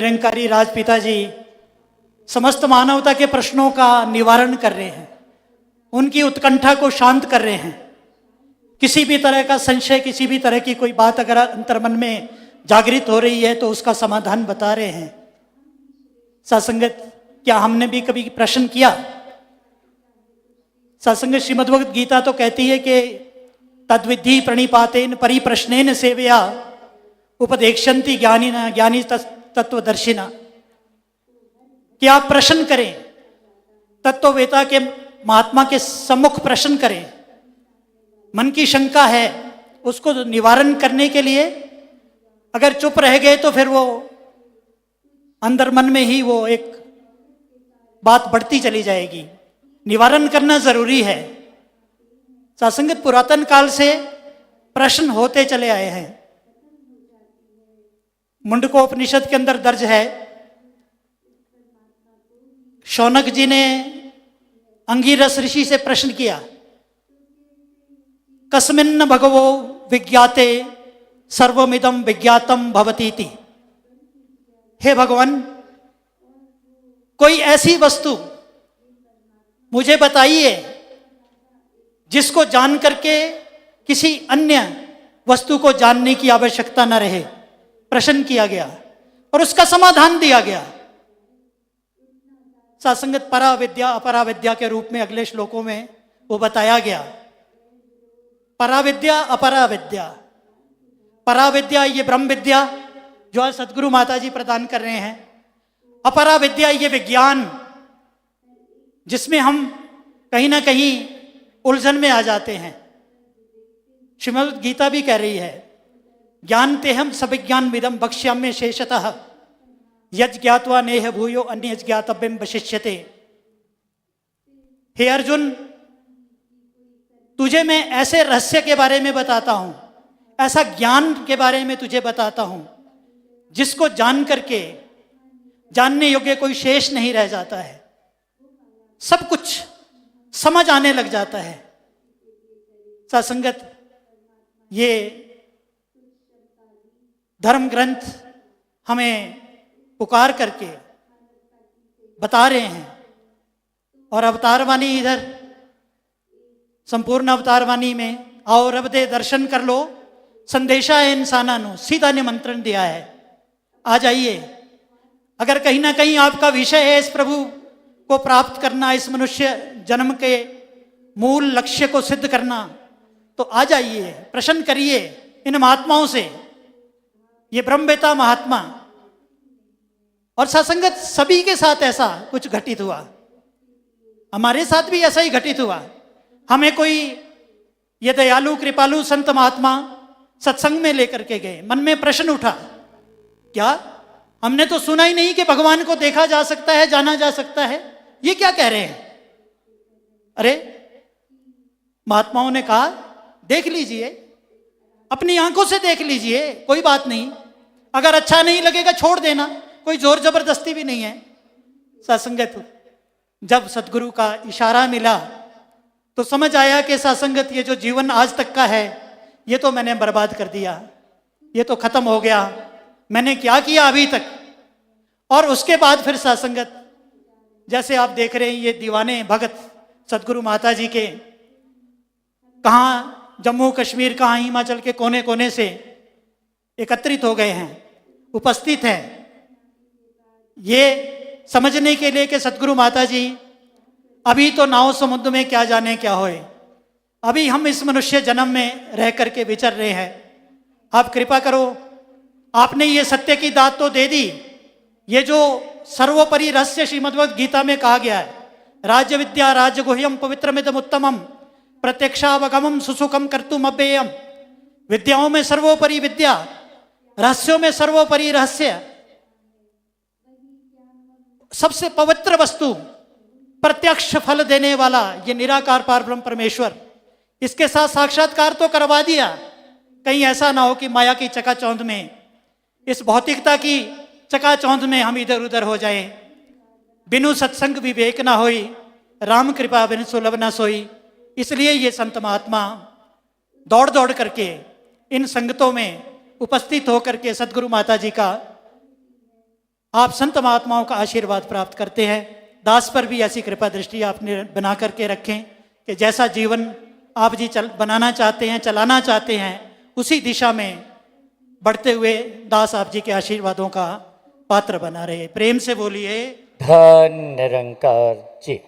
निरंकारी राजपिता जी समस्त मानवता के प्रश्नों का निवारण कर रहे हैं, उनकी उत्कंठा को शांत कर रहे हैं। किसी भी तरह का संशय, किसी भी तरह की कोई बात अगर अंतर्मन में जागृत हो रही है तो उसका समाधान बता रहे हैं। सत्संगत, क्या हमने भी कभी प्रश्न किया? सत्संगत श्रीमद्भगवद गीता तो कहती है कि तद्विद्धि प्रणिपातेन परिप्रश्नेन सेवया उपदेक्षन्ति ज्ञानिना ज्ञानी तत्वदर्शिना, कि आप प्रश्न करें, तत्ववेता के महात्मा के सम्मुख प्रश्न करें। मन की शंका है उसको निवारण करने के लिए अगर चुप रह गए तो फिर वो अंदर मन में ही वो एक बात बढ़ती चली जाएगी। निवारण करना जरूरी है। सत्संगत, पुरातन काल से प्रश्न होते चले आए हैं। मुंडकोपनिषद के अंदर दर्ज है, शौनक जी ने अंगिरस ऋषि से प्रश्न किया, कस्मिन्न भगवो विज्ञाते सर्वमिदं विज्ञातम भवतीति। हे भगवान, कोई ऐसी वस्तु मुझे बताइए जिसको जान करके किसी अन्य वस्तु को जानने की आवश्यकता न रहे। प्रश्न किया गया और उसका समाधान दिया गया। सत्संगत, पराविद्या अपराविद्या के रूप में अगले श्लोकों में वो बताया गया। पराविद्या अपराविद्या, पराविद्या ये ब्रह्म विद्या जो आज सदगुरु माता जी प्रदान कर रहे हैं। अपराविद्या ये विज्ञान जिसमें हम कहीं ना कहीं उलझन में आ जाते हैं। श्रीमद् गीता भी कह रही है, ज्ञानते हम सविज्ञान विदम भक्ष्याम्य शेषतः यज् ज्ञात्वा नेह भूयो अन्य ज्ञातव्यम वशिष्यते। हे अर्जुन, तुझे मैं ऐसे रहस्य के बारे में बताता हूं, ऐसा ज्ञान के बारे में तुझे बताता हूं जिसको जान करके जानने योग्य कोई शेष नहीं रह जाता है। सब कुछ समझ आने लग जाता है। सत्संगत, ये धर्म ग्रंथ हमें पुकार करके बता रहे हैं। और अवतार वाणी, इधर संपूर्ण अवतार वाणी में आओ रब दे दर्शन कर लो, संदेशा है इंसाना नो, सीधा निमंत्रण दिया है, आ जाइए। अगर कहीं ना कहीं आपका विषय है इस प्रभु को प्राप्त करना, इस मनुष्य जन्म के मूल लक्ष्य को सिद्ध करना, तो आ जाइए, प्रश्न करिए इन महात्माओं से। ये ब्रह्मवेता महात्मा और सत्संगत, सभी के साथ ऐसा कुछ घटित हुआ। हमारे साथ भी ऐसा ही घटित हुआ। हमें कोई ये दयालु कृपालु संत महात्मा सत्संग में लेकर के गए। मन में प्रश्न उठा, क्या हमने तो सुना ही नहीं कि भगवान को देखा जा सकता है, जाना जा सकता है, ये क्या कह रहे हैं? अरे, महात्माओं ने कहा, देख लीजिए, अपनी आंखों से देख लीजिए, कोई बात नहीं। अगर अच्छा नहीं लगेगा छोड़ देना, कोई जोर जबरदस्ती भी नहीं है। सत्संगत, जब सदगुरु का इशारा मिला तो समझ आया कि सत्संगत, ये जो जीवन आज तक का है ये तो मैंने बर्बाद कर दिया, ये तो खत्म हो गया, मैंने क्या किया अभी तक। और उसके बाद फिर सत्संगत, जैसे आप देख रहे हैं, ये दीवाने भगत सदगुरु माता जी के कहाँ जम्मू कश्मीर, कहाँ हिमाचल के कोने कोने से एकत्रित हो गए हैं, उपस्थित हैं, ये समझने के लिए कि सदगुरु माता जी अभी तो नाव समुद्र में क्या जाने क्या होए, अभी हम इस मनुष्य जन्म में रह करके विचर रहे हैं। आप कृपा करो, आपने ये सत्य की दात तो दे दी। ये जो सर्वोपरि रहस्य श्रीमद्भगवद गीता में कहा गया है, राज्य विद्या राज्य गुह्यम पवित्रमिदम उत्तमम प्रत्यक्षावगमम सुसुखम कर्तुम अव्ययम। विद्याओं में सर्वोपरि विद्या, रहस्यों में सर्वोपरि रहस्य, सबसे पवित्र वस्तु, प्रत्यक्ष फल देने वाला ये निराकार पारब्रह्म परमेश्वर, इसके साथ साक्षात्कार तो करवा दिया। कहीं ऐसा ना हो कि माया की चकाचौंध में, इस भौतिकता की चकाचौंध में हम इधर उधर हो जाएं। बिनु सत्संग विवेक ना होई, राम कृपा बिन सुलभ न सोई। इसलिए ये संत महात्मा दौड़ दौड़ करके इन संगतों में उपस्थित होकर के सदगुरु माता जी का आप संत महात्माओं का आशीर्वाद प्राप्त करते हैं। दास पर भी ऐसी कृपा दृष्टि आपने बना करके रखें कि जैसा जीवन आप जी बनाना चाहते हैं, चलाना चाहते हैं, उसी दिशा में बढ़ते हुए दास आप जी के आशीर्वादों का पात्र बना रहे। प्रेम से बोलिए धन निरंकार जी।